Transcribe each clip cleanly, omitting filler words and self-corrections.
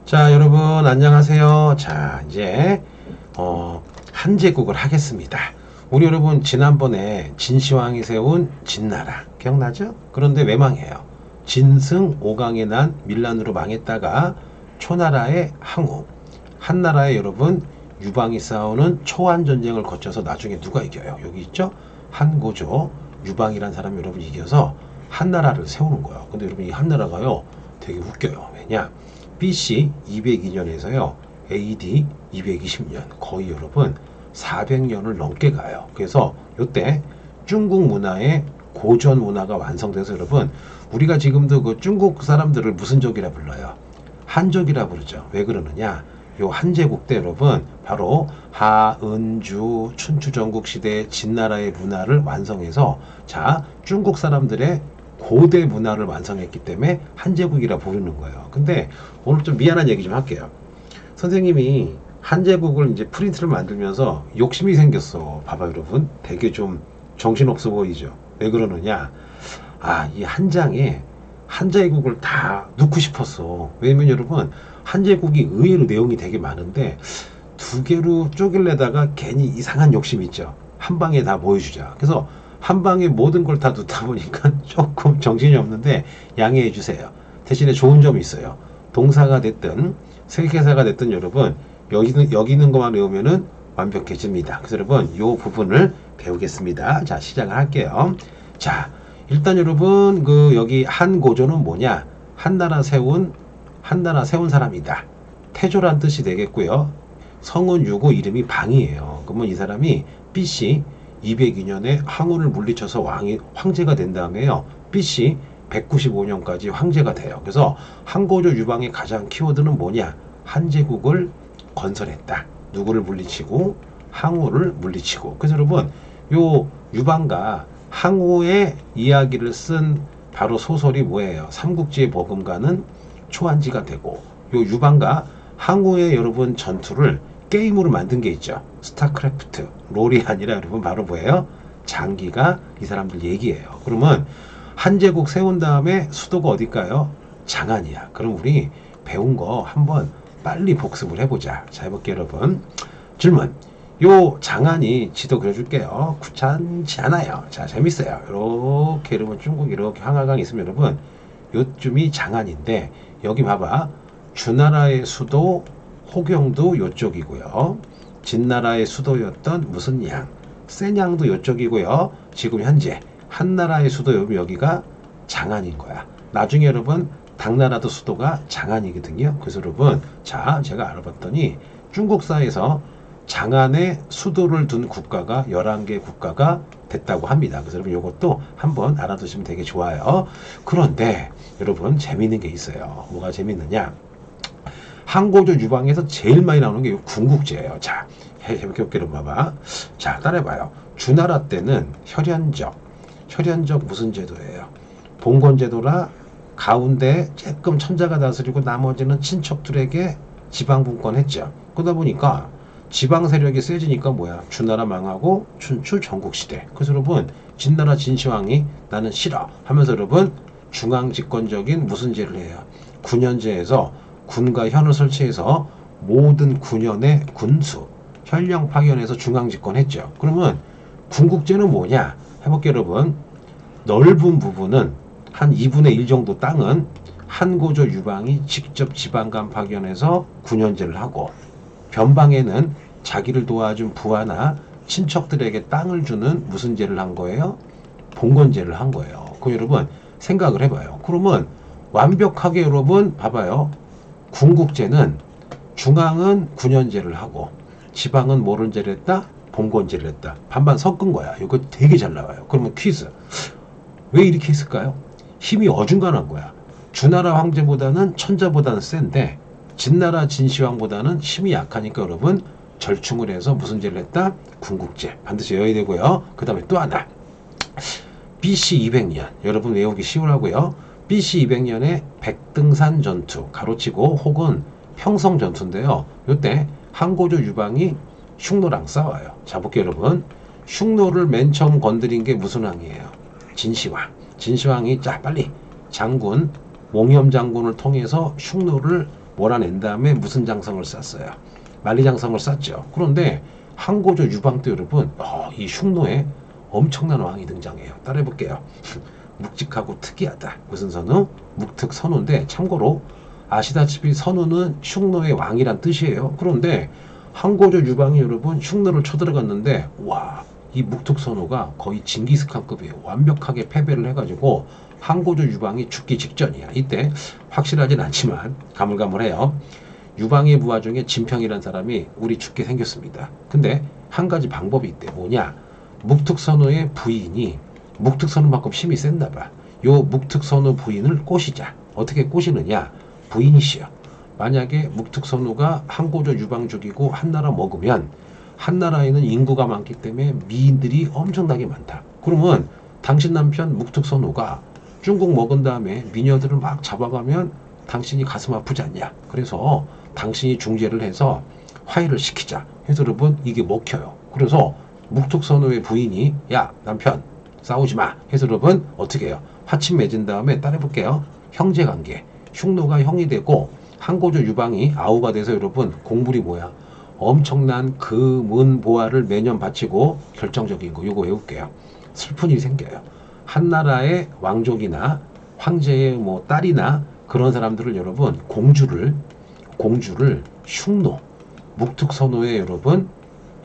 자, 여러분 안녕하세요. 자, 이제 한제국을 하겠습니다. 우리 여러분 지난번에 진시황이 세운 진나라 기억나죠? 그런데 왜 망해요? 진승 5강에 난 밀란으로 망했다가 초나라의 항우, 한나라의 여러분 유방이 싸우는 초안 전쟁을 거쳐서 나중에 누가 이겨요? 여기 있죠? 한고조 유방이란 사람이 여러분 이겨서 한나라를 세우는 거예요. 근데 여러분 이 한나라가요 되게 웃겨요. 왜냐? BC 202년에서요 AD 220년 거의 여러분 400년을 넘게 가요. 그래서 이때 중국 문화의 고전 문화가 완성돼서 여러분 우리가 지금도 그 중국 사람들을 무슨 족이라 불러요? 한족이라 부르죠. 왜 그러느냐? 요 한제국 때 여러분 바로 하은주 춘추 전국 시대 진나라의 문화를 완성해서 자 중국 사람들의 고대 문화를 완성했기 때문에 한제국이라 부르는 거예요. 근데 오늘 좀 미안한 얘기 좀 할게요. 선생님이 한제국을 이제 프린트를 만들면서 욕심이 생겼어. 봐봐 여러분 되게 좀 정신없어 보이죠. 왜 그러느냐? 이 한 장에 한제국을 다 넣고 싶었어. 왜냐면 여러분 한제국이 의외로 내용이 되게 많은데 두 개로 쪼갤래다가 괜히 이상한 욕심 있죠. 한 방에 다 보여주자. 그래서 한 방에 모든 걸 다 넣다 보니까 조금 정신이 없는데 양해해 주세요. 대신에 좋은 점이 있어요. 동사가 됐든 세계사가 됐든 여러분 여기 있는 것만 외우면은 완벽해집니다. 그래서 여러분 이 부분을 배우겠습니다. 자 시작을 할게요. 자 일단 여러분 그 여기 한고조는 뭐냐? 한나라 세운 사람이다. 태조란 뜻이 되겠고요. 성은 유고 이름이 방이에요. 그러면 이 사람이 BC 202년에 항우를 물리쳐서 황제가 된 다음에요. BC 195년까지 황제가 돼요. 그래서 한고조 유방의 가장 키워드는 뭐냐? 한제국을 건설했다. 누구를 물리치고? 항우를 물리치고. 그래서 여러분 요 유방과 항우의 이야기를 쓴 바로 소설이 뭐예요? 삼국지의 버금가는 초안지가 되고 요 유방과 항우의 여러분 전투를 게임으로 만든 게 있죠. 스타크래프트, 롤이 아니라 여러분 바로 뭐예요? 장기가 이 사람들 얘기예요. 그러면 한제국 세운 다음에 수도가 어딜까요? 장안이야. 그럼 우리 배운 거 한번 빨리 복습을 해보자. 자, 해볼게요, 여러분. 질문. 요 장안이 지도 그려줄게요. 귀찮지 않아요. 자, 재밌어요. 이렇게 여러분 중국 이렇게 항하강 있으면 여러분 요쯤이 장안인데 여기 봐봐. 주나라의 수도 호경도 요쪽이고요. 진나라의 수도였던 무슨 양, 센양도 요쪽이고요. 지금 현재 한나라의 수도 여기가 장안인 거야. 나중에 여러분 당나라도 수도가 장안이거든요. 그래서 여러분 자 제가 알아봤더니 중국사에서 장안에 수도를 둔 국가가 11개 국가가 됐다고 합니다. 그래서 여러분 이것도 한번 알아두시면 되게 좋아요. 그런데 여러분 재밌는 게 있어요. 뭐가 재밌느냐? 한고조 유방에서 제일 많이 나오는 게 군국제예요. 자, 해볼게요. 봐봐. 자, 따라해봐요. 주나라 때는 혈연적 무슨 제도예요? 봉건제도라 가운데 조금 천자가 다스리고 나머지는 친척들에게 지방분권했죠. 그러다 보니까 지방 세력이 세지니까 뭐야? 주나라 망하고 춘추 전국시대. 그래서 여러분 진나라 진시황이 나는 싫어 하면서 여러분 중앙집권적인 무슨 제를 해요? 군현제에서 군과 현을 설치해서 모든 군현의 군수, 현령 파견해서 중앙집권했죠. 그러면 군국제는 뭐냐? 해볼게요, 여러분. 넓은 부분은 한 2분의 1 정도 땅은 한고조 유방이 직접 지방간 파견해서 군현제를 하고 변방에는 자기를 도와준 부하나 친척들에게 땅을 주는 무슨 제를 한 거예요? 봉건제를 한 거예요. 그럼 여러분 생각을 해봐요. 그러면 완벽하게 여러분 봐봐요. 군국제는 중앙은 군현제를 하고 지방은 뭐를 제를 했다? 봉건제를 했다. 반반 섞은 거야. 이거 되게 잘 나와요. 그러면 퀴즈. 왜 이렇게 했을까요? 힘이 어중간한 거야. 주나라 황제보다는 천자보다는 센데 진나라 진시황보다는 힘이 약하니까 여러분 절충을 해서 무슨 제를 했다? 군국제. 반드시 외워야 되고요. 그 다음에 또 하나. BC 200년. 여러분 외우기 쉬우라고요. BC 200년에 백등산 전투, 가로치고 혹은 평성 전투인데요. 이때 한고조 유방이 흉노랑 싸워요. 자, 볼게요, 여러분. 흉노를 맨 처음 건드린 게 무슨 왕이에요? 진시황. 진시황이 자, 빨리 장군, 몽염 장군을 통해서 흉노를 몰아낸 다음에 무슨 장성을 쌌어요? 만리장성을 쌌죠. 그런데 항고조 유방 때 여러분 이 흉노에 엄청난 왕이 등장해요. 따라해볼게요. 묵직하고 특이하다. 무슨 선우? 묵특선우인데 참고로 아시다시피 선우는 흉노의 왕이란 뜻이에요. 그런데 항고조 유방이 여러분 흉노를 쳐들어갔는데 와, 이 묵특선우가 거의 징기스칸급이에요. 완벽하게 패배를 해가지고 항고조 유방이 죽기 직전이야. 이때 확실하진 않지만 가물가물해요. 유방의 부하 중에 진평이라는 사람이 우리 죽게 생겼습니다. 근데 한 가지 방법이 있대. 뭐냐? 묵특선우의 부인이 묵특선우만큼 힘이 센다 봐. 요 묵특선우 부인을 꼬시자. 어떻게 꼬시느냐? 부인이시여. 만약에 묵특선우가 항고조 유방 죽이고 한나라 먹으면 한나라에는 인구가 많기 때문에 미인들이 엄청나게 많다. 그러면 당신 남편 묵특선우가 중국 먹은 다음에 미녀들을 막 잡아가면 당신이 가슴 아프지 않냐. 그래서 당신이 중재를 해서 화해를 시키자. 해서 여러분 이게 먹혀요. 그래서 묵특선우의 부인이 야 남편 싸우지 마. 해서 여러분 어떻게 해요? 화친 맺은 다음에 따라해볼게요. 형제관계. 흉노가 형이 되고 항고조 유방이 아우가 돼서 여러분 공물이 뭐야? 엄청난 금은보화를 매년 바치고 결정적인 거 요거 외울게요. 슬픈 일이 생겨요. 한나라의 왕족이나 황제의 뭐 딸이나 그런 사람들을 여러분 공주를 흉노 묵특선우의 여러분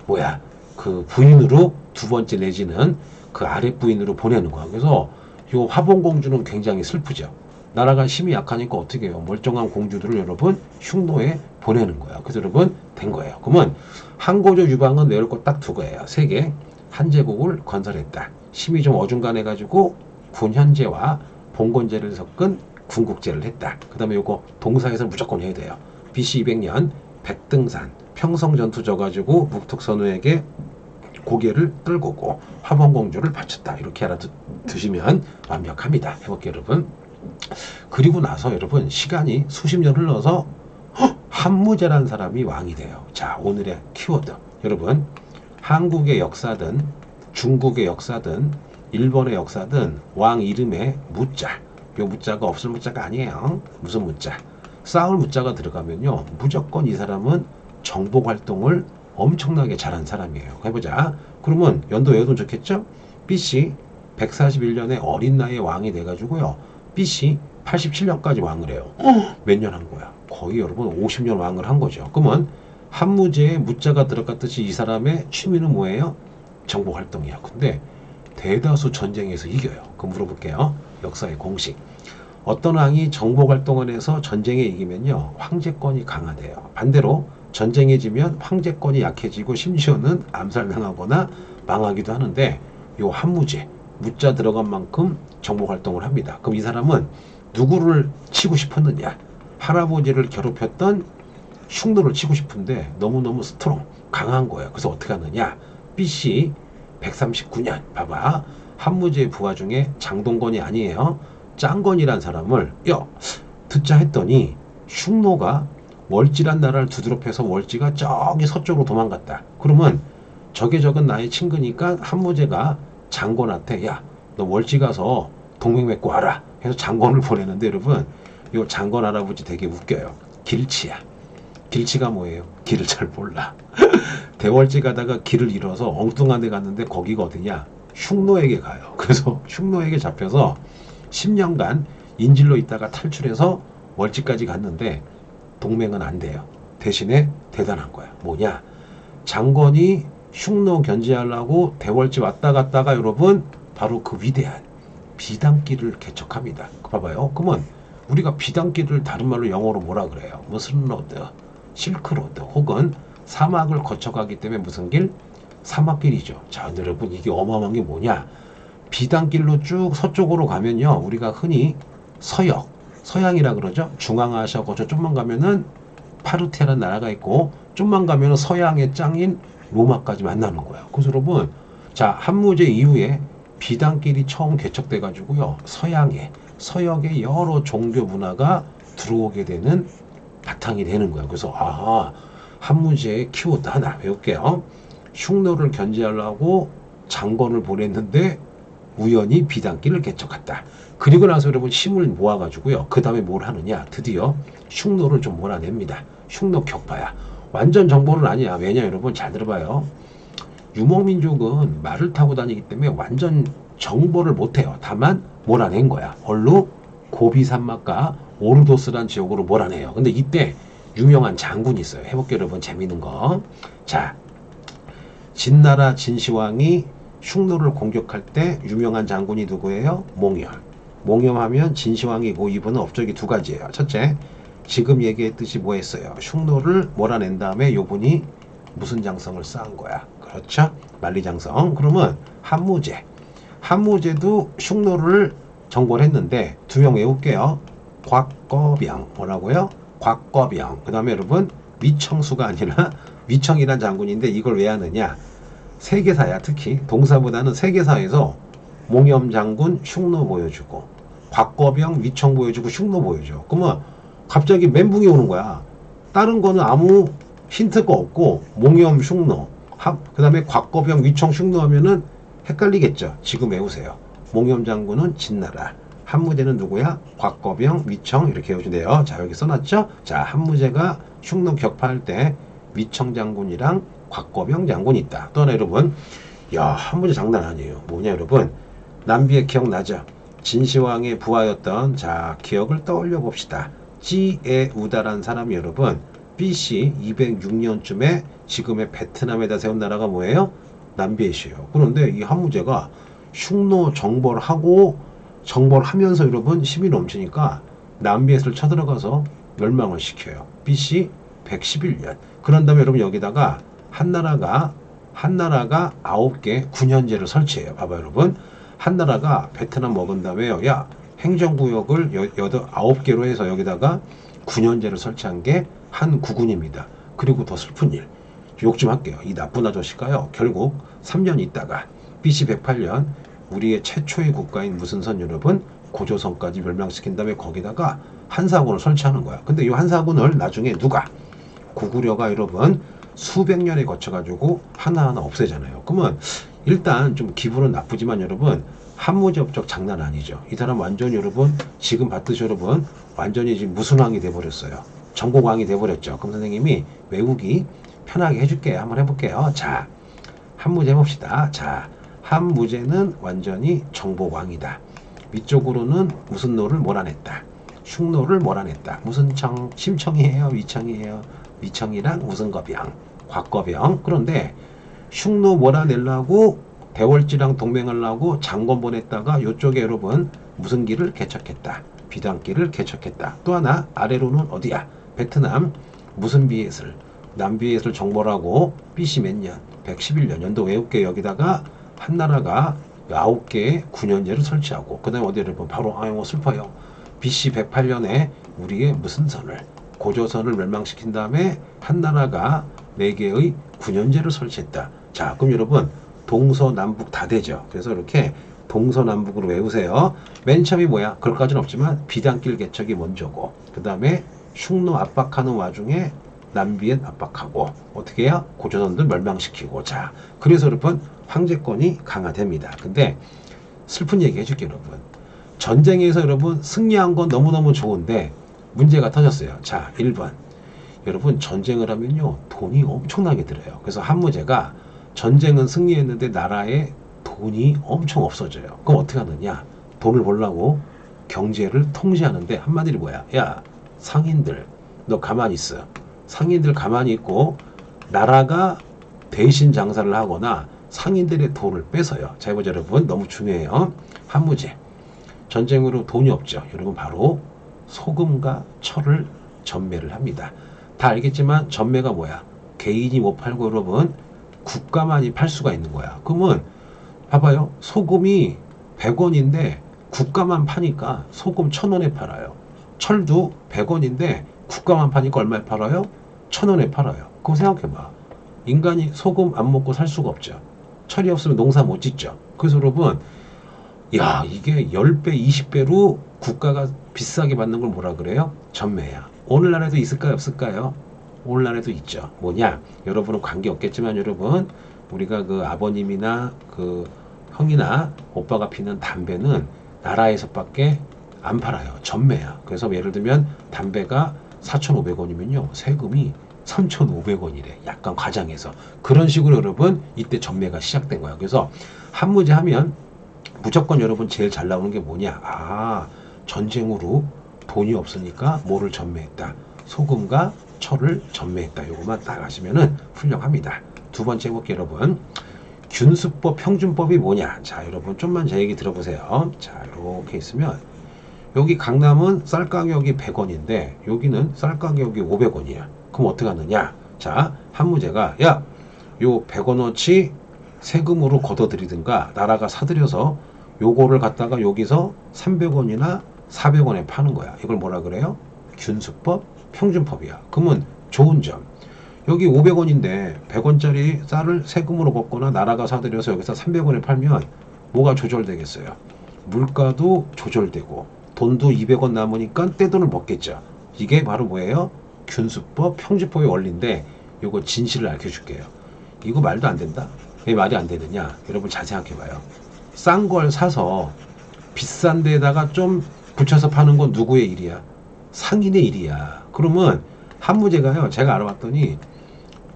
뭐야 그 부인으로 두 번째 내지는 그 아랫 부인으로 보내는 거야. 그래서 요 화봉공주는 굉장히 슬프죠. 나라가 힘이 약하니까 어떻게 해요? 멀쩡한 공주들을 여러분 흉노에 보내는 거야. 그래서 여러분 된 거예요. 그러면 항고조 유방은 외울 거 딱 두 거예요. 세 개. 한제국을 건설했다. 힘이 좀 어중간해가지고 군현제와 봉건제를 섞은 군국제를 했다. 그 다음에 요거 동사에서 무조건 해야 돼요. BC 200년 백등산 평성전투 져가지고 묵특선우에게 고개를 떨구고 화봉공주를 바쳤다. 이렇게 알아두시면 완벽합니다. 해볼게요 여러분. 그리고 나서 여러분 시간이 수십 년 흘러서 한무제라는 사람이 왕이 돼요. 자, 오늘의 키워드 여러분, 한국의 역사든 중국의 역사든 일본의 역사든 왕 이름에 무자, 요 무자가 없을 무자가 아니에요. 무슨 무자? 싸울 무자가 들어가면요 무조건 이 사람은 정복 활동을 엄청나게 잘한 사람이에요. 해보자. 그러면 연도 외우면 좋겠죠? BC 141년에 어린 나이에 왕이 돼가지고요 BC 87년까지 왕을 해요. 몇 년 한 거야? 거의 여러분 50년 왕을 한 거죠. 그러면 한무제에 무자가 들어갔듯이 이 사람의 취미는 뭐예요? 정복 활동이야. 근데 대다수 전쟁에서 이겨요. 그럼 물어볼게요. 역사의 공식. 어떤 왕이 정복 활동을 해서 전쟁에 이기면요 황제권이 강화돼요. 반대로 전쟁에 지면 황제권이 약해지고 심지어는 암살당하거나 망하기도 하는데 요 한무제 무자 들어간 만큼 정복 활동을 합니다. 그럼 이 사람은 누구를 치고 싶었느냐? 할아버지를 괴롭혔던 흉노를 치고 싶은데 너무너무 스트롱 강한 거예요. 그래서 어떻게 하느냐? BC 139년 봐봐. 한무제의 부하 중에 장동건이 아니에요. 짱건이란 사람을 듣자 했더니 흉노가 월지란 나라를 두드럽해서 월지가 저기 서쪽으로 도망갔다. 그러면 적은 나의 친구니까 한무제가 장건한테 야, 너 월지 가서 동맹 맺고 와라 해서 장건을 보내는데 여러분 요 장건 할아버지 되게 웃겨요. 길치야. 길치가 뭐예요? 길을 잘 몰라. 대월지 가다가 길을 잃어서 엉뚱한 데 갔는데 거기가 어디냐? 흉노에게 가요. 그래서 흉노에게 잡혀서 10년간 인질로 있다가 탈출해서 월지까지 갔는데 동맹은 안 돼요. 대신에 대단한 거야. 뭐냐? 장건이 흉노 견제하려고 대월지 왔다 갔다가 여러분 바로 그 위대한 비단길을 개척합니다. 봐봐요. 그러면 우리가 비단길을 다른 말로 영어로 뭐라 그래요? 무슨 로드, 실크로드 혹은 사막을 거쳐가기 때문에 무슨 길? 사막길이죠. 자, 여러분 이게 어마어마한 게 뭐냐? 비단길로 쭉 서쪽으로 가면요 우리가 흔히 서양이라 그러죠. 중앙아시아 거쳐 좀만 가면은 파르티아라는 나라가 있고 좀만 가면은 서양의 짱인 로마까지 만나는 거예요. 그래서 여러분 자 한무제 이후에 비단길이 처음 개척돼 가지고요 서역의 여러 종교 문화가 들어오게 되는 바탕이 되는 거예요. 그래서 한무제의 키워드 하나 외울게요. 흉노를 견제하려고 장건을 보냈는데 우연히 비단길을 개척했다. 그리고 나서 여러분 힘을 모아가지고요. 그 다음에 뭘 하느냐? 드디어 흉노를 좀 몰아냅니다. 흉노 격파야. 완전 정보는 아니야. 왜냐 여러분 잘 들어봐요. 유목민족은 말을 타고 다니기 때문에 완전 정보를 못해요. 다만 몰아낸 거야. 뭘로? 고비 산막과 오르도스란 지역으로 몰아내요. 근데 이때 유명한 장군이 있어요. 해볼게요 여러분. 재밌는 거. 자, 진나라 진시황이 흉노를 공격할 때 유명한 장군이 누구예요? 몽염. 몽염하면 진시황이고 이분은 업적이 두 가지예요. 첫째, 지금 얘기했듯이 뭐 했어요? 흉노를 몰아낸 다음에 요분이 무슨 장성을 쌓은 거야? 그렇죠? 만리장성. 그러면 한무제. 한무제도 흉노를 정벌 했는데 두 명 외울게요. 곽거병. 뭐라고요? 곽거병. 그 다음에 여러분 위청수가 아니라 위청이란 장군인데 이걸 왜 하느냐? 세계사야. 특히 동사보다는 세계사에서 몽염 장군 흉노 보여주고 곽거병 위청 보여주고 흉노 보여줘. 그러면 갑자기 멘붕이 오는 거야. 다른 거는 아무 힌트가 없고 몽염 흉노 그 다음에 곽거병 위청 흉노 하면은 헷갈리겠죠. 지금 외우세요. 몽염 장군은 진나라, 한무제는 누구야? 곽거병 위청 이렇게 외워주네요. 자 여기 써놨죠. 자 한무제가 흉노 격파할 때 위청 장군이랑 곽거병 장군이 있다. 또 하나 여러분, 야 한무제 장난 아니에요. 뭐냐 여러분, 남비의 기억나죠? 진시황의 부하였던 자 기억을 떠올려 봅시다. 지에우다란 사람이 여러분 BC 206년쯤에 지금의 베트남에다 세운 나라가 뭐예요? 남비에시예요. 그런데 이 한무제가 흉노 정벌을 하고 정벌하면서 여러분 힘이 넘치니까 남비에스를 쳐들어가서 멸망을 시켜요. BC 111년. 그런 다음에 여러분 여기다가 한나라가 9개 군현제를 설치해요. 봐봐 여러분. 한나라가 베트남 먹은 다음에요. 야 행정구역을 9개로 해서 여기다가 군현제를 설치한 게 한 구군입니다. 그리고 더 슬픈 일. 욕 좀 할게요. 이 나쁜 아저씨가요. 결국 3년 있다가 BC 108년 우리의 최초의 국가인 무슨 선 여러분? 고조선까지 멸망시킨 다음에 거기다가 한사군을 설치하는 거야. 근데 이 한사군을 나중에 누가? 고구려가 여러분 수백 년에 거쳐가지고 하나하나 없애잖아요. 그러면 일단 좀 기분은 나쁘지만 여러분 한무제 업적 장난 아니죠. 이 사람 완전히 여러분 지금 봤듯이 여러분 완전히 지금 무순왕이 돼버렸어요. 전국왕이 돼버렸죠. 그럼 선생님이 외우기 편하게 해줄게요. 한번 해볼게요. 자 한무제 해봅시다. 자 한무제는 완전히 정복왕이다. 위쪽으로는 무슨 노를 몰아냈다. 흉노를 몰아냈다. 무슨 청? 심청이에요? 위청이에요? 위청이랑 무슨 거병? 곽거병. 그런데 흉노 몰아내려고 대월지랑 동맹하려고 장권 보냈다가 이쪽에 여러분 무슨 길을 개척했다. 비단길을 개척했다. 또 하나 아래로는 어디야? 베트남 무슨 비에슬? 남비에슬 정벌하고 BC 몇 년? 111년 연도 외울게. 여기다가 한나라가 9개의 군현제를 설치하고 그 다음에 어디 여러분 바로 아유 슬퍼요. BC 108년에 우리의 무슨 선을 고조선을 멸망시킨 다음에 한나라가 4개의 군현제를 설치했다. 자 그럼 여러분 동서남북 다 되죠. 그래서 이렇게 동서남북으로 외우세요. 맨 처음이 뭐야? 그럴까지는 없지만 비단길 개척이 먼저고 그 다음에 흉노 압박하는 와중에 남비엔 압박하고 어떻게 해요? 고조선들 멸망시키고. 자 그래서 여러분 황제권이 강화됩니다. 근데 슬픈 얘기 해줄게요 여러분. 전쟁에서 여러분 승리한 건 너무너무 좋은데 문제가 터졌어요. 자 1번 여러분 전쟁을 하면요 돈이 엄청나게 들어요. 그래서 한무제가 전쟁은 승리했는데 나라에 돈이 엄청 없어져요. 그럼 어떻게 하느냐? 돈을 벌려고 경제를 통제하는데 한마디로 뭐야? 야 상인들 너 가만히 있어. 상인들 가만히 있고 나라가 대신 장사를 하거나 상인들의 돈을 뺏어요. 자 해보자 여러분. 너무 중요해요. 한무제 전쟁으로 돈이 없죠. 여러분 바로 소금과 철을 전매를 합니다. 다 알겠지만 전매가 뭐야? 개인이 못 팔고 여러분 국가만이 팔 수가 있는 거야. 그러면 봐봐요. 소금이 100원인데 국가만 파니까 소금 1000원에 팔아요. 철도 100원인데 국가만 파니까 얼마에 팔아요? 1000원에 팔아요. 그거 생각해봐. 인간이 소금 안 먹고 살 수가 없죠. 철이 없으면 농사 못 짓죠. 그래서 여러분 야 이게 10배 20배로 국가가 비싸게 받는 걸 뭐라 그래요? 전매야. 오늘날에도 있을까요 없을까요? 오늘날에도 있죠. 뭐냐 여러분은 관계 없겠지만 여러분 우리가 그 아버님이나 그 형이나 오빠가 피는 담배는 나라에서밖에 안 팔아요. 전매야. 그래서 예를 들면 담배가 4,500원이면요. 세금이 3,500원이래. 약간 과장해서. 그런 식으로 여러분 이때 전매가 시작된 거야. 그래서 한무제 하면 무조건 여러분 제일 잘 나오는 게 뭐냐? 아, 전쟁으로 돈이 없으니까 뭐를 전매했다. 소금과 철을 전매했다. 요것만 딱 하시면은 훌륭합니다. 두 번째 볼게요, 여러분. 균수법, 평준법이 뭐냐? 자, 여러분 좀만 제 얘기 들어보세요. 자, 이렇게 있으면 여기 강남은 쌀 가격이 100원인데 여기는 쌀 가격이 500원이야. 그럼 어떻게 하느냐? 자, 한무제가 야, 요 100원어치 세금으로 걷어들이든가 나라가 사들여서 요거를 갖다가 여기서 300원이나 400원에 파는 거야. 이걸 뭐라 그래요? 균수법, 평준법이야. 그러면 좋은 점. 여기 500원인데 100원짜리 쌀을 세금으로 걷거나 나라가 사들여서 여기서 300원에 팔면 뭐가 조절되겠어요? 물가도 조절되고 돈도 200원 남으니까 떼돈을 먹겠죠. 이게 바로 뭐예요? 균수법, 평준법의 원리인데 요거 진실을 알려줄게요. 이거 말도 안 된다? 왜 말이 안 되느냐? 여러분 잘 생각해봐요. 싼 걸 사서 비싼 데다가 좀 붙여서 파는 건 누구의 일이야? 상인의 일이야. 그러면 한무제가요, 제가 알아봤더니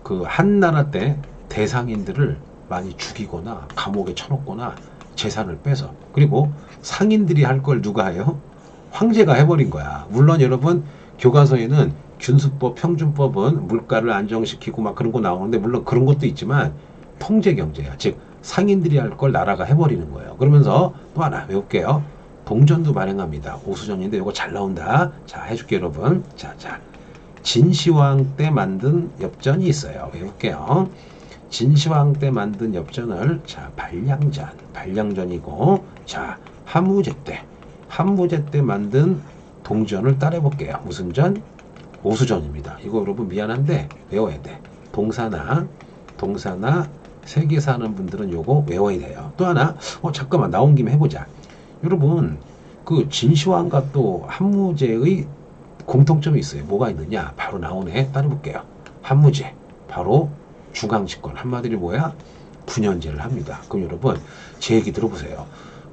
그 한나라 때 대상인들을 많이 죽이거나 감옥에 쳐놓거나 재산을 빼서, 그리고 상인들이 할 걸 누가 해요? 황제가 해버린 거야. 물론 여러분 교과서에는 균수법, 평준법은 물가를 안정시키고 막 그런 거 나오는데 물론 그런 것도 있지만 통제 경제야. 즉 상인들이 할 걸 나라가 해버리는 거예요. 그러면서 또 하나 외울게요. 동전도 발행합니다. 오수전인데 이거 잘 나온다. 자, 해줄게 여러분. 자, 진시황 때 만든 엽전이 있어요. 외울게요. 진시황 때 만든 엽전을 자, 발량전이고, 자, 한무제 때 만든 동전을 따라 볼게요. 무슨 전? 오수전입니다. 이거 여러분 미안한데 외워야 돼. 동사나 세계 사는 분들은 요거 외워야 돼요. 또 하나, 잠깐만 나온 김에 해보자. 여러분 그 진시황과 또 한무제의 공통점이 있어요. 뭐가 있느냐? 바로 나오네. 따라볼게요. 한무제 바로 중앙집권, 한마디로 뭐야? 군연제를 합니다. 그럼 여러분 제 얘기 들어보세요.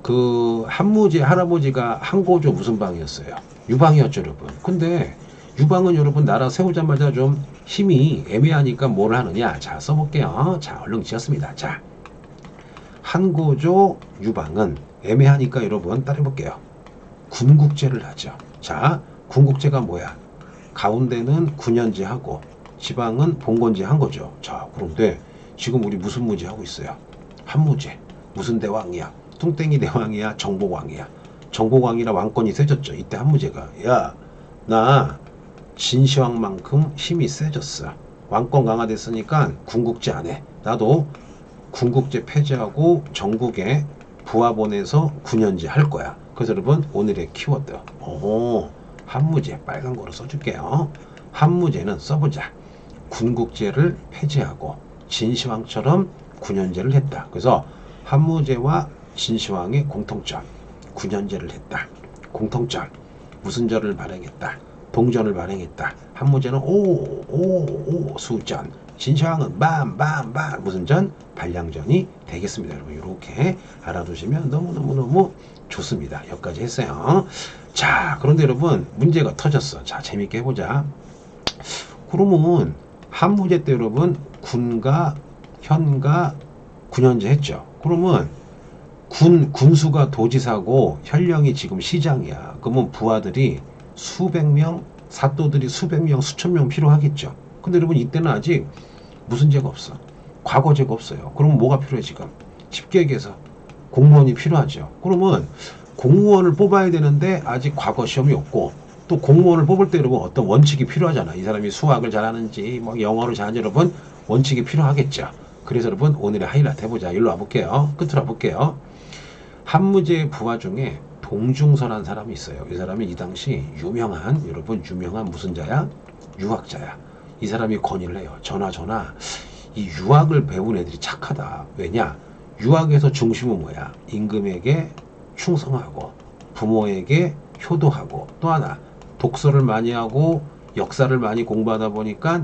그 한무제 할아버지가 한고조 무슨 방이었어요? 유방이었죠, 여러분. 근데 유방은 여러분 나라 세우자마자 좀 힘이 애매하니까 뭘 하느냐? 자, 써볼게요. 자, 얼른 지었습니다. 자, 한고조 유방은 애매하니까 여러분 따라해볼게요. 군국제를 하죠. 자, 군국제가 뭐야? 가운데는 군연제 하고 지방은 봉건제 한 거죠. 자, 그런데 지금 우리 무슨 무제 하고 있어요? 한무제. 무슨 대왕이야? 뚱땡이 대왕이야? 정복왕이야? 정복왕이라 왕권이 세졌죠. 이때 한무제가 야, 나 진시황만큼 힘이 세졌어. 왕권 강화됐으니까 군국제 안 해. 나도 군국제 폐지하고 전국에 부하 보내서 군연제 할 거야. 그래서 여러분 오늘의 키워드 한무제 빨간 거로 써줄게요. 한무제는 써보자. 군국제를 폐지하고 진시황처럼 군연제를 했다. 그래서 한무제와 진시황의 공통점, 군연제를 했다. 공통점, 무슨 절을 발행했다. 동전을 발행했다. 한무제는 수전, 진시황은 밤 무슨 전? 발량전이 되겠습니다. 여러분 이렇게 알아두시면 너무너무 좋습니다. 여기까지 했어요. 자, 그런데 여러분 문제가 터졌어. 자, 재밌게 해보자. 그러면 한무제 때 여러분 군가 현가 군연제 했죠. 그러면 군수가 도지사고 현령이 지금 시장이야. 그러면 부하들이 수백 명, 사또들이 수백 명, 수천 명 필요하겠죠. 근데 여러분 이때는 아직 무슨 죄가 없어. 과거죄가 없어요. 그러면 뭐가 필요해 지금? 쉽게 얘기해서 공무원이 필요하죠. 그러면 공무원을 뽑아야 되는데 아직 과거 시험이 없고, 또 공무원을 뽑을 때 여러분 어떤 원칙이 필요하잖아. 이 사람이 수학을 잘하는지 뭐 영어를 잘하는지 여러분 원칙이 필요하겠죠. 그래서 여러분 오늘의 하이라이트 해보자. 일로 와볼게요. 끝으로 와볼게요. 한무제 부하 중에 동중서라는 사람이 있어요. 이 사람이 이 당시 유명한 무슨 자야? 유학자야. 이 사람이 건의를 해요. 전하 이 유학을 배운 애들이 착하다. 왜냐? 유학에서 중심은 뭐야? 임금에게 충성하고 부모에게 효도하고, 또 하나 독서를 많이 하고 역사를 많이 공부하다 보니까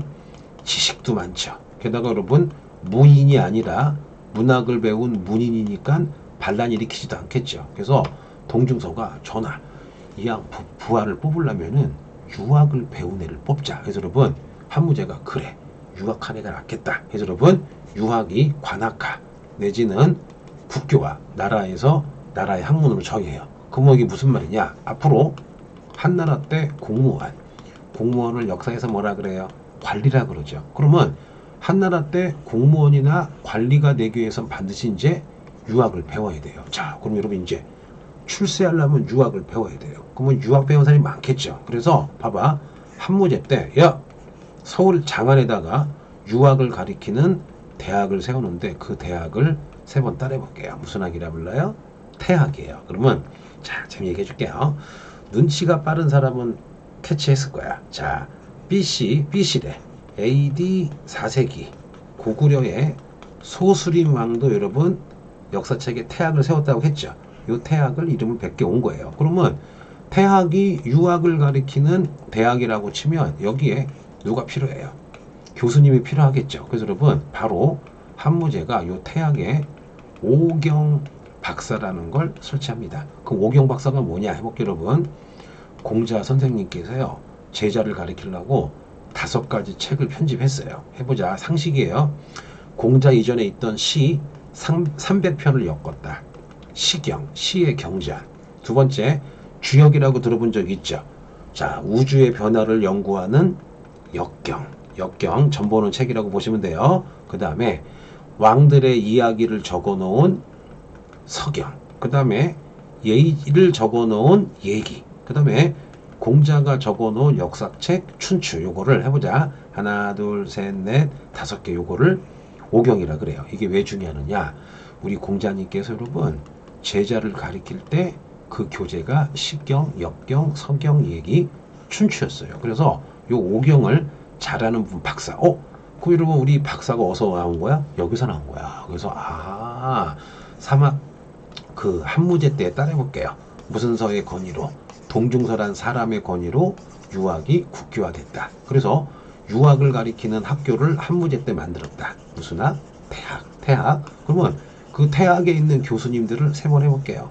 지식도 많죠. 게다가 여러분 무인이 아니라 문학을 배운 문인이니까 반란 일으키지도 않겠죠. 그래서 동중서가 전하 이양 부하를 뽑으려면은 유학을 배운 애를 뽑자. 그래서 여러분 한무제가 그래 유학한 애가 낫겠다. 그래서 여러분 유학이 관학화 내지는 국교화 나라에서 나라의 학문으로 정해요. 그럼 이게 무슨 말이냐? 앞으로 한나라 때 공무원을 역사에서 뭐라 그래요? 관리라 그러죠. 그러면 한나라 때 공무원이나 관리가 되기 위해서는 반드시 이제 유학을 배워야 돼요. 자, 그럼 여러분 이제 출세하려면 유학을 배워야 돼요. 그러면 유학 배운 사람이 많겠죠. 그래서 봐봐. 한무제 때 서울 장안에다가 유학을 가리키는 대학을 세우는데 그 대학을 세 번 따라해 볼게요. 무슨 학이라 불러요? 태학이에요. 그러면 자, 제가 얘기해 줄게요. 눈치가 빠른 사람은 캐치했을 거야. 자, B시대 AD 4세기 고구려의 소수림 왕도 여러분 역사책에 태학을 세웠다고 했죠. 이 태학을 이름을 100개 온 거예요. 그러면 태학이 유학을 가리키는 대학이라고 치면 여기에 누가 필요해요? 교수님이 필요하겠죠. 그래서 여러분 바로 한무제가 이 태학에 오경 박사라는 걸 설치합니다. 그 오경 박사가 뭐냐 해볼게요. 여러분 공자 선생님께서요 제자를 가리키려고 5가지 책을 편집했어요. 해보자. 상식이에요. 공자 이전에 있던 시 300편을 엮었다. 시경, 시의 경자. 두 번째, 주역이라고 들어본 적 있죠? 자, 우주의 변화를 연구하는 역경 전보는 책이라고 보시면 돼요. 그 다음에 왕들의 이야기를 적어놓은 서경. 그 다음에 예의를 적어놓은 예기. 그 다음에 공자가 적어놓은 역사책 춘추. 요거를 해보자. 하나, 둘, 셋, 넷, 5개. 요거를 오경이라 그래요. 이게 왜 중요하느냐? 우리 공자님께서 여러분 제자를 가리킬 때 그 교재가 시경, 역경, 서경, 예기, 춘추였어요. 그래서 요 오경을 잘하는 분 박사. 그 여러분 우리 박사가 어디서 나온 거야? 여기서 나온 거야. 그래서 사막 그 한무제 때 따라해 볼게요. 무슨 서의 권위로? 동중서란 사람의 권위로 유학이 국교화됐다. 그래서 유학을 가리키는 학교를 한무제 때 만들었다. 무슨 학? 태학. 그러면 그 태학에 있는 교수님들을 세 번 해볼게요.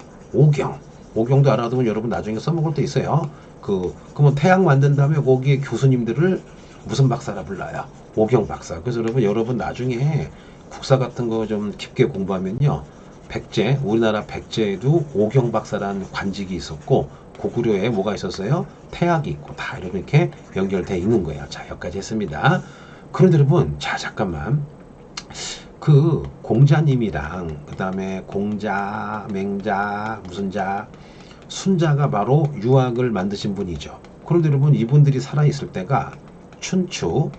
오경도 알아두면 여러분 나중에 써먹을 때 있어요. 그러면 태학 만든 다음에 거기에 교수님들을 무슨 박사라 불러요? 오경 박사. 그래서 여러분 나중에 국사 같은 거 좀 깊게 공부하면요. 우리나라 백제에도 오경 박사라는 관직이 있었고 고구려에 뭐가 있었어요? 태학이 있고 다 이렇게 연결되어 있는 거예요. 자, 여기까지 했습니다. 그런데 여러분, 자, 잠깐만. 그 공자님이랑 그 다음에 공자, 맹자, 무슨 자, 순자가 바로 유학을 만드신 분이죠. 그런데 여러분 이분들이 살아있을 때가 춘추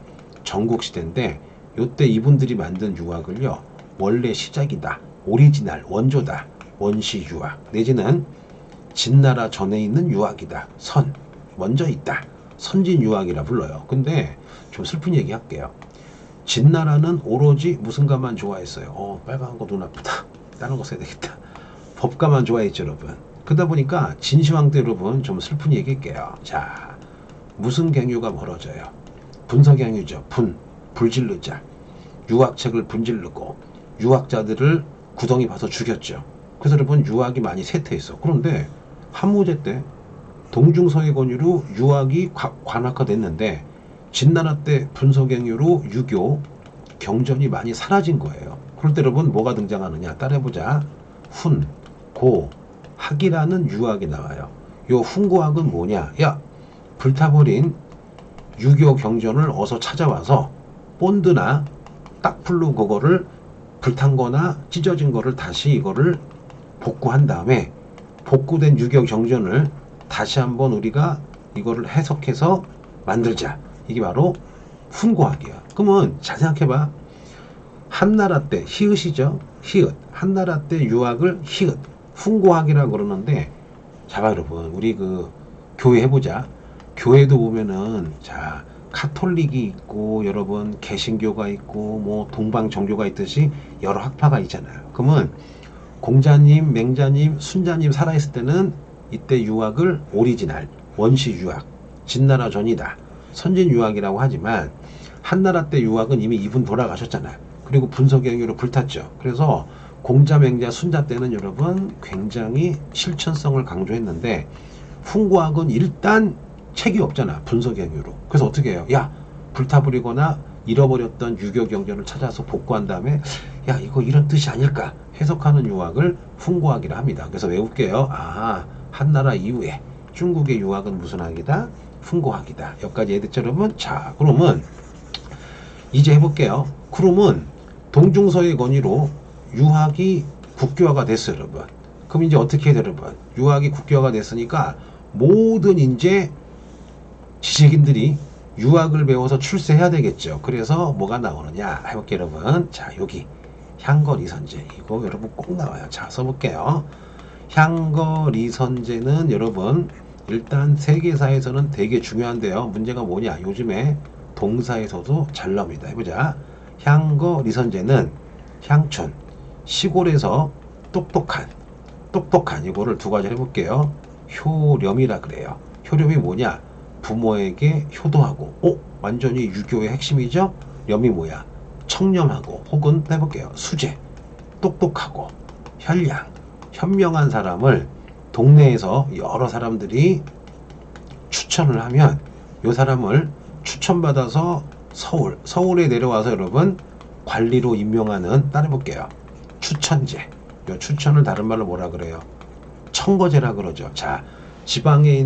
전국시대인데 요때 이분들이 만든 유학을요 원래 시작이다, 오리지널, 원조다, 원시유학 내지는 진나라 전에 있는 유학이다, 먼저 있다, 선진유학이라 불러요. 근데 좀 슬픈 얘기 할게요. 진나라는 오로지 무슨 가만 좋아했어요. 빨간 거 눈 아프다, 다른 거 써야 되겠다, 법가만 좋아했죠 여러분. 그러다 보니까 진시황 때 여러분 좀 슬픈 얘기 할게요. 자, 무슨 경유가 벌어져요? 분서경유죠. 불질르자. 유학책을 분질르고 유학자들을 구덩이 봐서 죽였죠. 그래서 여러분 유학이 많이 쇠퇴했어. 그런데 한무제 때 동중서의 권유로 유학이 관학화됐는데 진나라 때 분서경유로 유교 경전이 많이 사라진 거예요. 그럴 때 여러분 뭐가 등장하느냐? 따라해보자. 고, 학이라는 유학이 나와요. 요 훈고학은 뭐냐? 불타버린 유교 경전을 어서 찾아와서 본드나 딱풀로 그거를 불탄 거나 찢어진 거를 다시 이거를 복구한 다음에 복구된 유교 경전을 다시 한번 우리가 이거를 해석해서 만들자. 이게 바로 훈고학이야. 그러면 잘 생각해봐. 한나라 때 히읗이죠. 한나라 때 유학을 훈고학이라고 그러는데, 자봐 여러분, 우리 그 교회 해보자. 교회도 보면은 자 카톨릭이 있고 여러분 개신교가 있고 뭐 동방 종교가 있듯이 여러 학파가 있잖아요. 그러면 공자님, 맹자님, 순자님 살아있을 때는 이때 유학을 오리지널, 원시 유학, 진나라 전이다, 선진 유학이라고 하지만 한나라 때 유학은 이미 이분 돌아가셨잖아요. 그리고 분서경유로 불탔죠. 그래서 공자, 맹자, 순자 때는 여러분 굉장히 실천성을 강조했는데 훈구학은 일단 책이 없잖아. 분석 행위로. 그래서 어떻게 해요? 야, 불타버리거나 잃어버렸던 유교 경전을 찾아서 복구한 다음에 야, 이거 이런 뜻이 아닐까 해석하는 유학을 훈구학이라 합니다. 그래서 외울게요. 아, 한나라 이후에 중국의 유학은 무슨 학이다? 훈구학이다. 여기까지 이해됐죠, 여러분? 자, 그러면 이제 해볼게요. 그러면 동중서의 권위로 유학이 국교화가 됐어요, 여러분. 그럼 이제 어떻게 해야 돼요, 여러분? 유학이 국교화가 됐으니까 모든 이제 지식인들이 유학을 배워서 출세해야 되겠죠. 그래서 뭐가 나오느냐 해볼게요, 여러분. 자, 여기 향거리선제 이거 여러분 꼭 나와요. 자, 써볼게요. 향거리선제는 여러분 일단 세계사에서는 되게 중요한데요. 문제가 뭐냐? 요즘에 동사에서도 잘 나옵니다. 해보자. 향거리선제는 향촌 시골에서 똑똑한 이거를 두 가지 해볼게요. 효렴이라 그래요. 효렴이 뭐냐? 부모에게 효도하고, 완전히 유교의 핵심이죠? 렴이 뭐야? 청렴하고, 혹은 해볼게요. 수재, 똑똑하고, 현량, 현명한 사람을 동네에서 여러 사람들이 추천을 하면 이 사람을 추천받아서 서울에 내려와서 여러분 관리로 임명하는, 따라해볼게요. 추천제. 이 추천을 다른 말로 뭐라 그래요? 청거제라 그러죠. 자, 지방에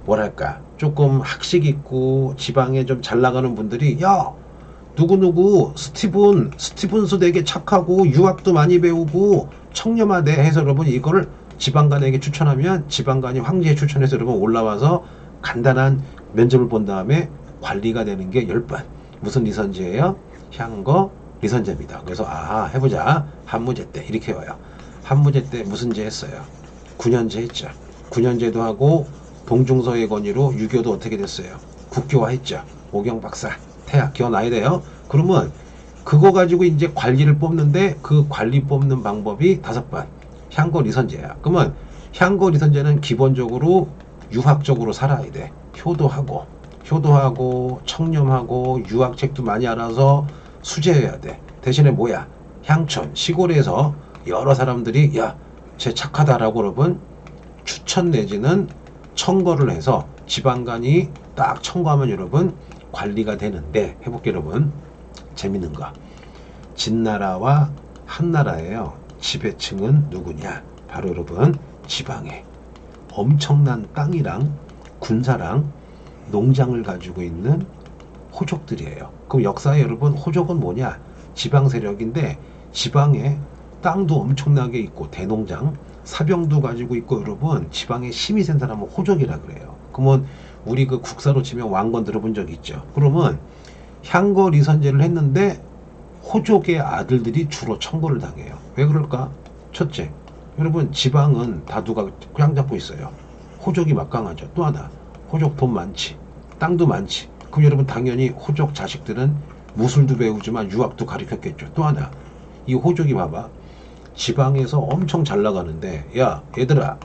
뭐랄까 조금 학식 있고 지방에 좀 잘 나가는 분들이 야, 누구누구 스티븐스 되게 착하고 유학도 많이 배우고 청렴하대 해서 여러분 이거를 지방간에게 추천하면 지방간이 황제에 추천해서 여러분 올라와서 간단한 면접을 본 다음에 관리가 되는 게 10번. 무슨 리선제예요? 향거 리선제입니다. 그래서 해보자. 한무제 때 이렇게 와요. 한무제 때 무슨 제 했어요? 9년제 했죠. 9년제도 하고 동중서의 권위로 유교도 어떻게 됐어요? 국교화 했죠. 오경 박사 태학 기억나야 돼요. 그러면 그거 가지고 이제 관리를 뽑는데 그 관리 뽑는 방법이 5번. 향거 리선제야. 그러면 향거 리선제는 기본적으로 유학적으로 살아야 돼. 효도하고 청렴하고 유학책도 많이 알아서 수재해야 돼. 대신에 뭐야? 향촌 시골에서 여러 사람들이 야, 쟤 착하다라고 여러분 추천 내지는 청거를 해서 지방간이 딱 청구하면 여러분 관리가 되는데, 해볼게요 여러분. 재밌는 거. 진나라와 한나라예요. 지배층은 누구냐? 바로 여러분 지방에 엄청난 땅이랑 군사랑 농장을 가지고 있는 호족들이에요. 그럼 역사에 여러분 호족은 뭐냐? 지방 세력인데 지방에 땅도 엄청나게 있고 대농장 사병도 가지고 있고 여러분 지방에 힘이 센 사람은 호족이라 그래요. 그러면 우리 그 국사로 치면 왕건 들어본 적 있죠. 그러면 향거 리선제를 했는데 호족의 아들들이 주로 청거를 당해요. 왜 그럴까? 첫째, 여러분 지방은 다 누가 꽉 잡고 있어요. 호족이 막강하죠. 또 하나, 호족 돈 많지, 땅도 많지. 그럼 여러분 당연히 호족 자식들은 무술도 배우지만 유학도 가르쳤겠죠. 또 하나, 이 호족이 봐봐. 지방에서 엄청 잘 나가는데 야 얘들아,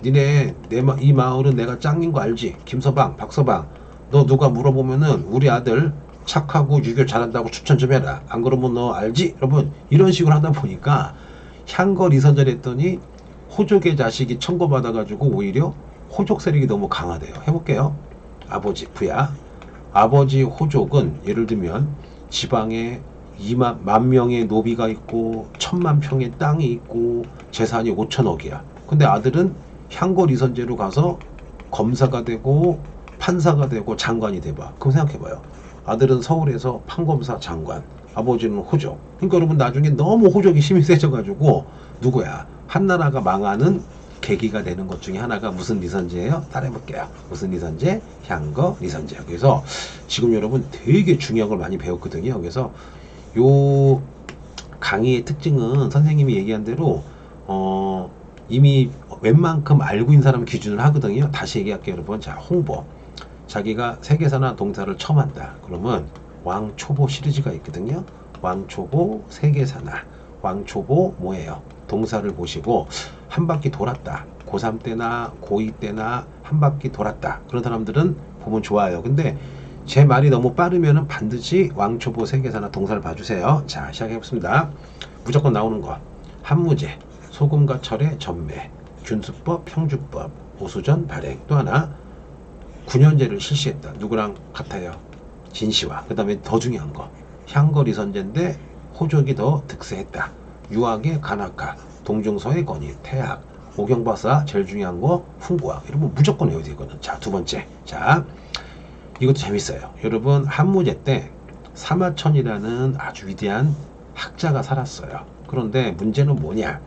니네 이 마을은 내가 짱인 거 알지? 김서방, 박서방, 너 누가 물어보면은 우리 아들 착하고 유교 잘한다고 추천 좀 해라. 안 그러면 너 알지? 여러분 이런 식으로 하다 보니까 향거 리선제를 했더니 호족의 자식이 청구받아 가지고 오히려 호족 세력이 너무 강화돼요. 해볼게요. 아버지 부야. 아버지 호족은 예를 들면 지방에 2만 명의 노비가 있고 1000만 평의 땅이 있고 재산이 5천억이야. 근데 아들은 향거 리선제로 가서 검사가 되고 판사가 되고 장관이 돼봐. 그럼 생각해봐요. 아들은 서울에서 판검사 장관, 아버지는 호족. 그러니까 여러분 나중에 너무 호족이 힘이 세져가지고 누구야? 한나라가 망하는 계기가 되는 것 중에 하나가 무슨 리선제예요? 따라해볼게요. 무슨 리선제? 향거 리선제. 그래서 지금 여러분 되게 중요한 걸 많이 배웠거든요. 그래서 요 강의의 특징은 선생님이 얘기한 대로 이미 웬만큼 알고 있는 사람 기준을 하거든요. 다시 얘기할게요 여러분. 자, 홍보. 자기가 세계사나 동사를 처음 한다. 그러면 왕초보 시리즈가 있거든요. 왕초보 세계사나 왕초보 뭐예요? 동사를 보시고 한 바퀴 돌았다. 고3 때나 고2 때나 한 바퀴 돌았다. 그런 사람들은 보면 좋아요. 근데 제 말이 너무 빠르면은 반드시 왕초보 세계사나 동사를 봐주세요. 자, 시작해보겠습니다. 무조건 나오는 거. 한무제, 소금과 철의 전매, 균수법, 평주법, 오수전 발행. 또 하나 9년제를 실시했다. 누구랑 같아요? 진시황. 그 다음에 더 중요한 거. 향거리선제인데 호족이 더 득세했다. 유학의 간학화, 동중서의 건의, 태학, 오경박사 제일 중요한 거 훈구학. 여러분 무조건 외워야 되거든. 자, 두 번째. 자, 이것도 재밌어요. 여러분 한무제 때 사마천이라는 아주 위대한 학자가 살았어요. 그런데 문제는 뭐냐?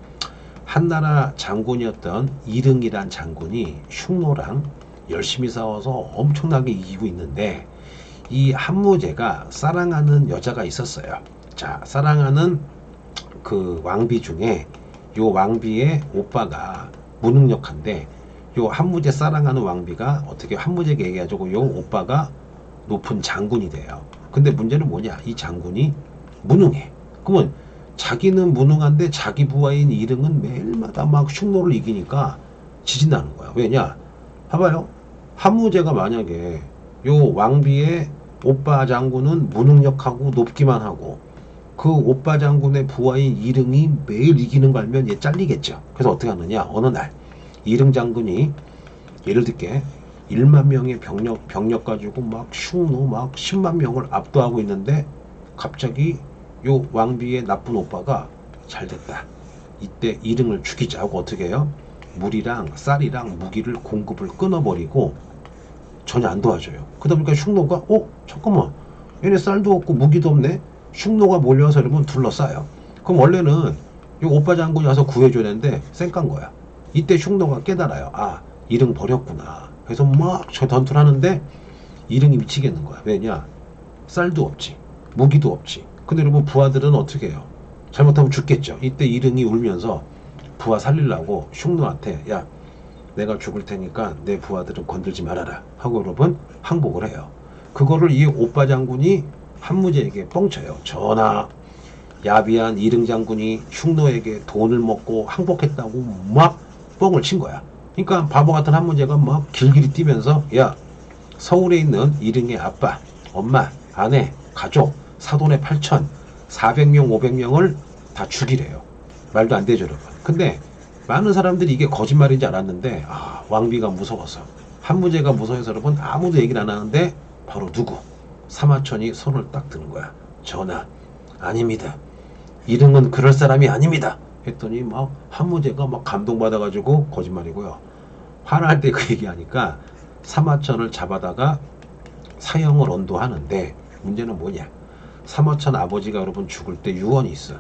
한나라 장군이었던 이릉이란 장군이 흉노랑 열심히 싸워서 엄청나게 이기고 있는데 이 한무제가 사랑하는 여자가 있었어요. 자, 사랑하는 그 왕비 중에 요 왕비의 오빠가 무능력한데 요 한무제 사랑하는 왕비가 어떻게 한무제에게 얘기해가지고 요 오빠가 높은 장군이 돼요. 근데 문제는 뭐냐? 이 장군이 무능해. 그러면 자기는 무능한데 자기 부하인 이릉은 매일마다 막 흉노를 이기니까 지진나는 거야. 왜냐? 봐봐요. 한무제가 만약에 요 왕비의 오빠 장군은 무능력하고 높기만 하고 그 오빠 장군의 부하인 이릉이 매일 이기는 거 알면 얘 잘리겠죠. 그래서 어떻게 하느냐? 어느 날 이릉 장군이 예를 들게 1만 명의 병력 가지고 막 흉노 막 10만 명을 압도하고 있는데 갑자기 요 왕비의 나쁜 오빠가 잘 됐다. 이때 이릉을 죽이자 하고 어떻게 해요? 물이랑 쌀이랑 무기를 공급을 끊어버리고 전혀 안 도와줘요. 그러다 보니까 흉노가 잠깐만 얘네 쌀도 없고 무기도 없네. 흉노가 몰려서 여러분 둘러싸요. 그럼 원래는 요 오빠 장군이 와서 구해줘야 되는데 쌩깐 거야. 이때 흉노가 깨달아요. 아, 이릉 버렸구나. 그래서 막 저 던툴하는데 이릉이 미치겠는 거야. 왜냐? 쌀도 없지, 무기도 없지. 근데 여러분 부하들은 어떻게 해요? 잘못하면 죽겠죠. 이때 이릉이 울면서 부하 살리려고 흉노한테 야, 내가 죽을 테니까 내 부하들은 건들지 말아라 하고 여러분 항복을 해요. 그거를 이 오빠 장군이 한무제에게 뻥쳐요. 전하, 야비한 이릉 장군이 흉노에게 돈을 먹고 항복했다고 막 뻥을 친 거야. 그러니까 바보 같은 한무제가 막 길길이 뛰면서 야, 서울에 있는 이릉의 아빠, 엄마, 아내, 가족, 사돈의 8천, 400명, 500명을 다 죽이래요. 말도 안 되죠, 여러분. 근데 많은 사람들이 이게 거짓말인지 알았는데 왕비가 무서워서 한무제가 무서워서 여러분 아무도 얘기를 안 하는데 바로 누구? 사마천이 손을 딱 드는 거야. 전하, 아닙니다. 이릉은 그럴 사람이 아닙니다. 했더니 막 한무제가 막 감동받아가지고 거짓말이고요. 화날 때 그 얘기하니까 사마천을 잡아다가 사형을 언도하는데 문제는 뭐냐? 사마천 아버지가 여러분 죽을 때 유언이 있어.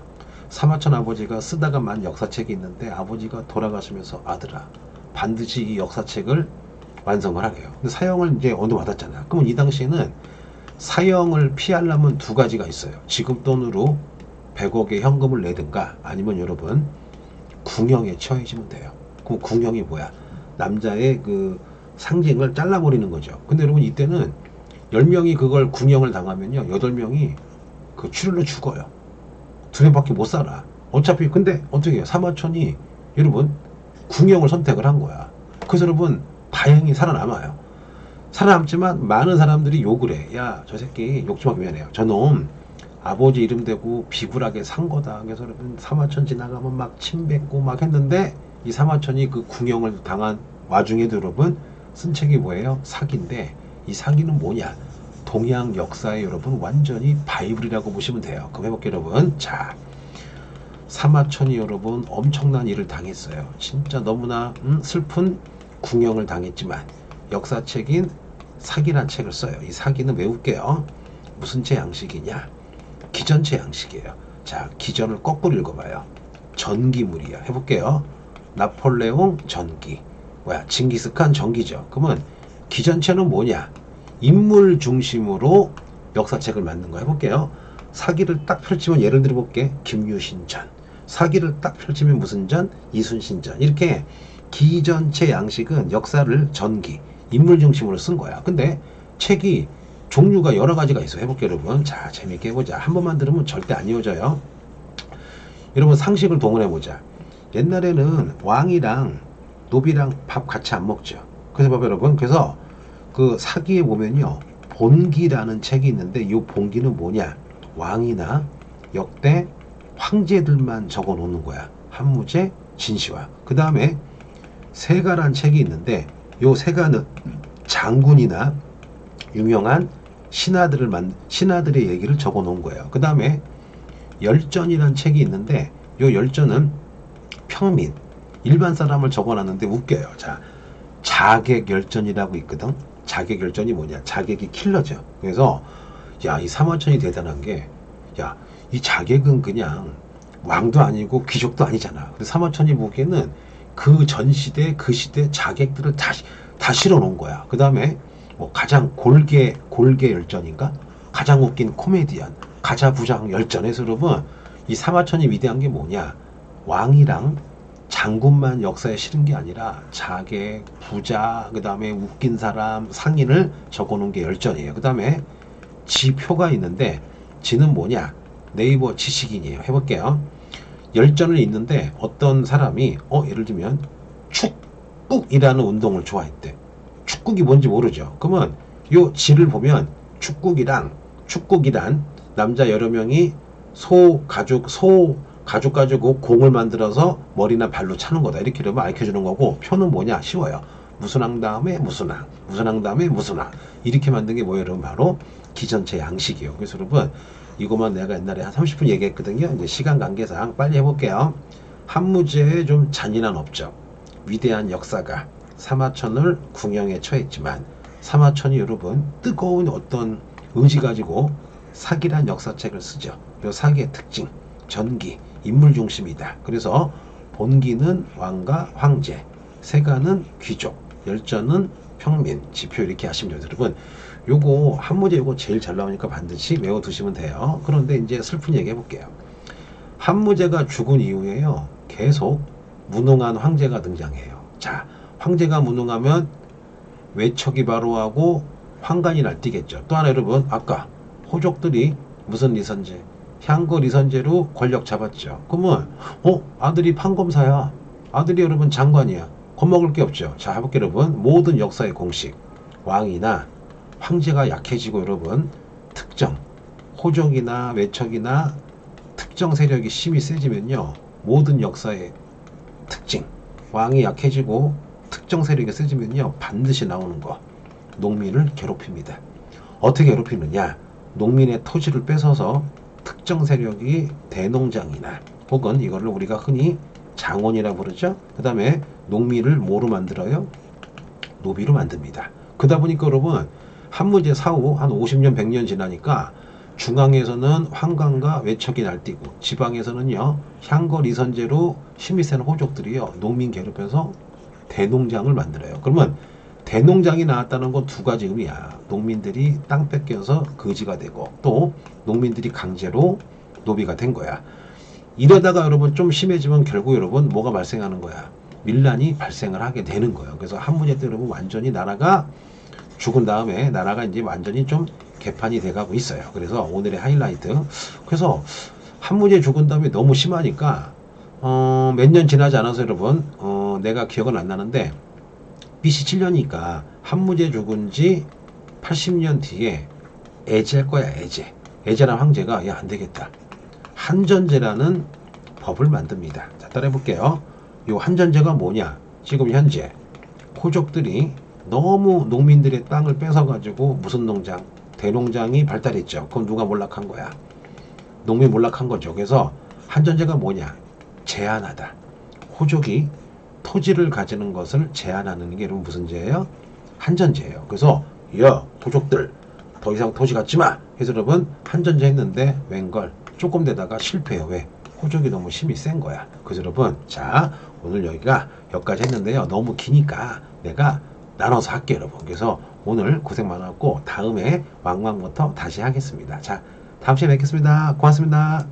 사마천 아버지가 쓰다가 만 역사책이 있는데 아버지가 돌아가시면서 아들아 반드시 이 역사책을 완성을 하래요. 근데 사형을 이제 언도받았잖아. 그러면 이 당시에는 사형을 피하려면 두 가지가 있어요. 지금 돈으로 100억의 현금을 내든가 아니면 여러분 궁형에 처해지면 돼요. 그럼 궁형이 뭐야? 남자의 그 상징을 잘라버리는 거죠. 근데 여러분 이때는 10명이 그걸 궁형을 당하면요 8명이 그 출혈로 죽어요. 2명밖에 못 살아. 어차피 근데 어떻게 해요? 사마천이 여러분 궁형을 선택을 한 거야. 그래서 여러분 다행히 살아남아요. 살아남지만 많은 사람들이 욕을 해. 야, 저 새끼 욕 좀 하기 미안해요. 저놈 아버지 이름 대고 비굴하게 산 거다. 그래서 여러분 사마천 지나가면 막 침 뱉고 막 했는데 이 사마천이 그 궁형을 당한 와중에도 여러분 쓴 책이 뭐예요? 사기인데 이 사기는 뭐냐? 동양 역사에 여러분 완전히 바이블이라고 보시면 돼요. 그럼 해볼게요 여러분. 자, 사마천이 여러분 엄청난 일을 당했어요. 진짜 너무나 슬픈 궁형을 당했지만 역사책인 사기란 책을 써요. 이 사기는 외울게요. 무슨 제 양식이냐? 기전체 양식이에요. 자, 기전을 거꾸로 읽어봐요. 전기물이야. 해볼게요. 나폴레옹 전기. 뭐야? 징기스칸 전기죠. 그러면 기전체는 뭐냐? 인물 중심으로 역사책을 만든 거 해볼게요. 사기를 딱 펼치면 예를 들어 볼게. 김유신전. 사기를 딱 펼치면 무슨 전? 이순신전. 이렇게 기전체 양식은 역사를 전기, 인물 중심으로 쓴 거야. 근데 책이 종류가 여러 가지가 있어. 해볼게요 여러분. 자, 재밌게 해보자. 한 번만 들으면 절대 안 이어져요. 여러분 상식을 동원해보자. 옛날에는 왕이랑 노비랑 밥 같이 안 먹죠. 그래서 봐봐요 여러분. 그래서 그 사기에 보면요 본기라는 책이 있는데 이 본기는 뭐냐? 왕이나 역대 황제들만 적어 놓는 거야. 한무제, 진시황. 그 다음에 세가란 책이 있는데 요 세가는 장군이나 유명한 신하들의 얘기를 적어 놓은 거예요. 그 다음에 열전이란 책이 있는데 요 열전은 평민, 일반 사람을 적어 놨는데 웃겨요. 자, 자객열전이라고 있거든. 자객열전이 뭐냐? 자객이 킬러죠. 그래서 야, 이 사마천이 대단한 게, 야, 이 자객은 그냥 왕도 아니고 귀족도 아니잖아. 근데 사마천이 보기에는 그 전 시대, 그 시대 자객들을 다 실어 놓은 거야. 그 다음에 뭐 가장 골계 열전인가? 가장 웃긴 코미디언, 가자부장 열전에서 여러분, 이 사마천이 위대한 게 뭐냐? 왕이랑 장군만 역사에 실은 게 아니라 자객, 부자, 그 다음에 웃긴 사람, 상인을 적어 놓은 게 열전이에요. 그 다음에 지표가 있는데 지는 뭐냐? 네이버 지식인이에요. 해볼게요. 열전을 읽는데 어떤 사람이 예를 들면 축국이라는 운동을 좋아했대. 축국이 뭔지 모르죠. 그러면 요 지를 보면 축국이란 남자 여러 명이 가죽 가지고 공을 만들어서 머리나 발로 차는 거다. 이렇게 이러면 알려주는 거고, 표는 뭐냐? 쉬워요. 무슨 항 다음에 무슨 항 다음에 무슨 항. 이렇게 만든 게 뭐예요? 여러분 바로 기전체 양식이에요. 그래서 여러분 이거만 내가 옛날에 한 30분 얘기했거든요. 이제 시간 관계상 빨리 해볼게요. 한무제의 좀 잔인한 업적, 위대한 역사가 사마천을 궁형에 처했지만 사마천이 여러분 뜨거운 어떤 의지 가지고 사기란 역사책을 쓰죠. 그리고 사기의 특징, 전기, 인물 중심이다. 그래서 본기는 왕과 황제, 세가는 귀족, 열전은 평민, 지표 이렇게 하시면 돼요. 여러분 요거 한무제 요거 제일 잘 나오니까 반드시 외워두시면 돼요. 그런데 이제 슬픈 얘기 해볼게요. 한무제가 죽은 이후에요 계속 무능한 황제가 등장해요. 자, 황제가 무능하면 외척이 바로하고 황관이 날뛰겠죠. 또 하나 여러분, 아까 호족들이 무슨 리선제, 향거 리선제로 권력 잡았죠. 그러면 아들이 판검사야, 아들이 여러분 장관이야, 겁먹을 게 없죠. 자, 해볼게요. 여러분 모든 역사의 공식, 왕이나 황제가 약해지고 여러분 특정 호족이나 외척이나 특정 세력이 힘이 세지면요 모든 역사의 특징, 왕이 약해지고 특정 세력이 세지면요 반드시 나오는 거, 농민을 괴롭힙니다. 어떻게 괴롭히느냐? 농민의 토지를 뺏어서 특정 세력이 대농장이나 혹은 이거를 우리가 흔히 장원이라고 부르죠. 그 다음에 농민을 뭐로 만들어요? 노비로 만듭니다. 그러다 보니까 여러분 한무제 사후 한 50년 100년 지나니까 중앙에서는 황관과 외척이 날뛰고 지방에서는요 향거 리선제로 힘이 센 호족들이요 농민 괴롭혀서 대농장을 만들어요. 그러면 대농장이 나왔다는 건 두 가지 의미야. 농민들이 땅 뺏겨서 거지가 되고 또 농민들이 강제로 노비가 된 거야. 이러다가 여러분 좀 심해지면 결국 여러분 뭐가 발생하는 거야? 밀란이 발생을 하게 되는 거예요. 그래서 한무제 때 여러분 완전히 나라가 죽은 다음에 나라가 이제 완전히 좀 개판이 돼가고 있어요. 그래서 오늘의 하이라이트. 그래서 한무제 죽은 다음에 너무 심하니까 몇 년 지나지 않아서 여러분 내가 기억은 안 나는데 BC 7년이니까 한무제 죽은 지 80년 뒤에 애제일 거야. 애제란 황제가 야 안되겠다, 한전제라는 법을 만듭니다. 자, 따라해 볼게요. 요 한전제가 뭐냐? 지금 현재 호족들이 너무 농민들의 땅을 뺏어가지고 무슨 농장? 대농장이 발달했죠. 그럼 누가 몰락한 거야? 농민 몰락한 거죠. 그래서 한전제가 뭐냐? 제한하다. 호족이 토지를 가지는 것을 제한하는 게 여러분 무슨 제예요? 한전제예요. 그래서 야 호족들 더 이상 토지 갖지 마 해서 여러분 한전제 했는데 웬걸 조금 되다가 실패해요. 왜? 호족이 너무 힘이 센 거야. 그래서 여러분 자 오늘 여기까지 했는데요 너무 기니까 내가 나눠서 할게요 여러분. 그래서 오늘 고생 많았고 다음에 왕왕부터 다시 하겠습니다. 자 다음 시간에 뵙겠습니다. 고맙습니다.